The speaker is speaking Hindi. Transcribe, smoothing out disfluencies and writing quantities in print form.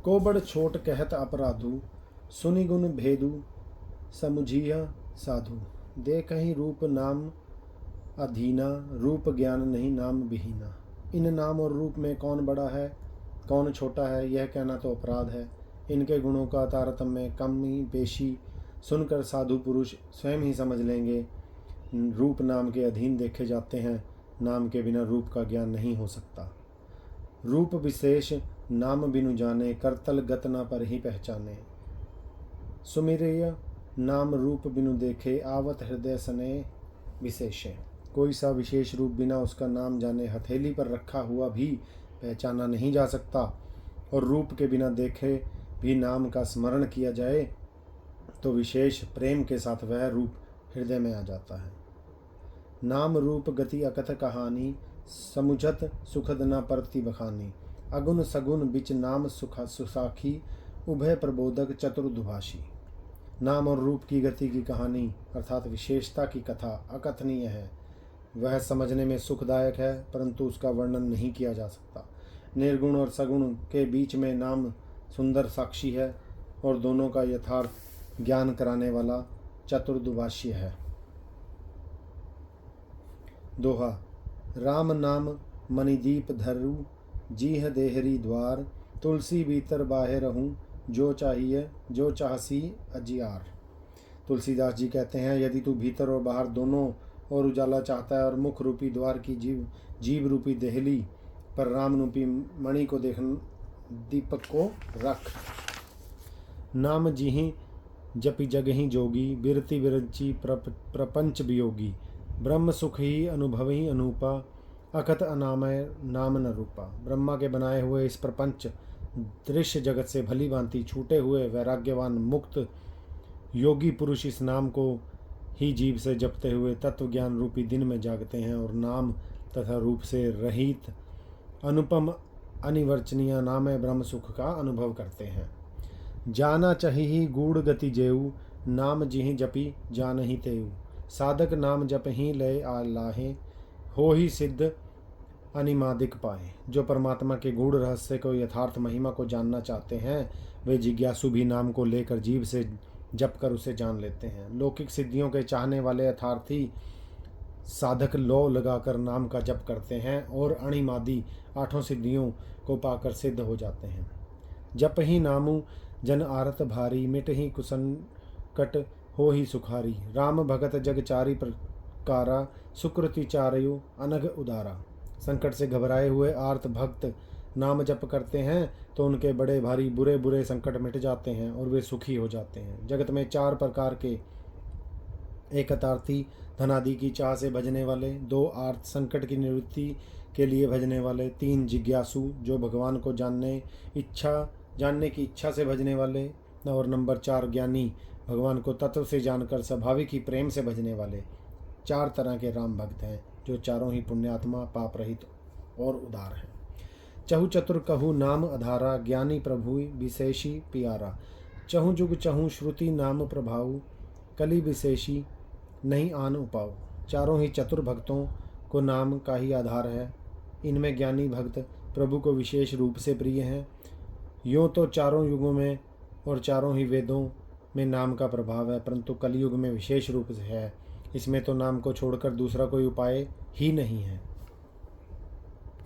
को बड़ छोट कहत अपराधु, सुनि गुण भेदु समुझिया साधु। देखहि रूप नाम अधीना, रूप ज्ञान नहीं नाम विहीना। इन नाम और रूप में कौन बड़ा है कौन छोटा है, यह कहना तो अपराध है। इनके गुणों का तारतम्य कमी बेशी सुनकर साधु पुरुष स्वयं ही समझ लेंगे। रूप नाम के अधीन देखे जाते हैं, नाम के बिना रूप का ज्ञान नहीं हो सकता। रूप विशेष नाम बिनु जाने, करतल गत न पर ही पहचाने। सुमिरय नाम रूप बिनु देखे, आवत हृदय सने विशेषे। कोई सा विशेष रूप बिना उसका नाम जाने हथेली पर रखा हुआ भी पहचाना नहीं जा सकता, और रूप के बिना देखे भी नाम का स्मरण किया जाए तो विशेष प्रेम के साथ वह रूप हृदय में आ जाता है। नाम रूप गति अकथ कहानी, समुझत सुखद न परति बखानी। अगुण सगुण बिच नाम सुसाखी, उभय प्रबोधक चतुर्दुभाषी। नाम और रूप की गति की कहानी अर्थात विशेषता की कथा अकथनीय है। वह समझने में सुखदायक है, परंतु उसका वर्णन नहीं किया जा सकता। निर्गुण और सगुण के बीच में नाम सुंदर साक्षी है और दोनों का यथार्थ ज्ञान कराने वाला चतुर्दुभाष्य है। दोहा। राम नाम मणिदीप धरु, जीह देहरी द्वार। तुलसी भीतर बाहे रहूं, जो चाहिए जो चाहसी अजियार। तुलसीदास जी कहते हैं, यदि तू भीतर और बाहर दोनों और उजाला चाहता है और मुख रूपी द्वार की जीव रूपी देहली पर राम रूपी मणि को दीपक को रख। नाम जिहि जपि जगहि जोगी, बिरति बिरंची प्रपंच वियोगी। ब्रह्म सुख ही अनुभवी अनूपा, अकथ अनामय नाम न रूपा। ब्रह्मा के बनाए हुए इस प्रपंच दृश्य जगत से भली भांति छूटे हुए वैराग्यवान मुक्त योगी पुरुष इस नाम को ही जीव से जपते हुए तत्व ज्ञान रूपी दिन में जागते हैं और नाम तथा रूप से रहित अनुपम अनिवर्चनीय नामय ब्रह्म सुख का अनुभव करते हैं। जाना चाहिए गूढ़ गति जेऊ, नाम जिहि जपि जानहि तेऊ। साधक नाम जप ही लय आलाहे, हो ही सिद्ध अनिमादिक पाए। जो परमात्मा के गूढ़ रहस्य को यथार्थ महिमा को जानना चाहते हैं, वे जिज्ञासु भी नाम को लेकर जीव से जप कर उसे जान लेते हैं। लौकिक सिद्धियों के चाहने वाले यथार्थी साधक लो लगाकर नाम का जप करते हैं और अणिमादी आठों सिद्धियों को पाकर सिद्ध हो जाते हैं। जप ही नामु जन आरत भारी, मिट ही कुसंकट हो ही सुखारी। राम भगत जग चारि प्रकारा, सुकृति चारयु अनघ उदारा। संकट से घबराए हुए आर्त भक्त नाम जप करते हैं तो उनके बड़े भारी बुरे बुरे संकट मिट जाते हैं और वे सुखी हो जाते हैं। जगत में चार प्रकार के, एक अतार्थी धनादि की चाह से भजने वाले, दो आर्त संकट की निवृत्ति के लिए भजने वाले, तीन जिज्ञासु जो भगवान को जानने की इच्छा से भजने वाले, और नंबर 4 ज्ञानी भगवान को तत्व से जानकर स्वाभाविक ही प्रेम से भजने वाले। 4 तरह के राम भक्त हैं जो चारों ही पुण्यात्मा पाप रहित और उदार हैं। चहु चतुर कहु नाम अधारा, ज्ञानी प्रभु विशेषी प्यारा। चहु जुग चहु श्रुति नाम प्रभाऊ, कली विशेषी नहीं आन उपाऊ। चारों ही चतुर भक्तों को नाम का ही आधार है। इनमें ज्ञानी भक्त प्रभु को विशेष रूप से प्रिय हैं। यूँ तो चारों युगों में और चारों ही वेदों में नाम का प्रभाव है, परंतु कलयुग में विशेष रूप से है। इसमें तो नाम को छोड़कर दूसरा कोई उपाय ही नहीं है।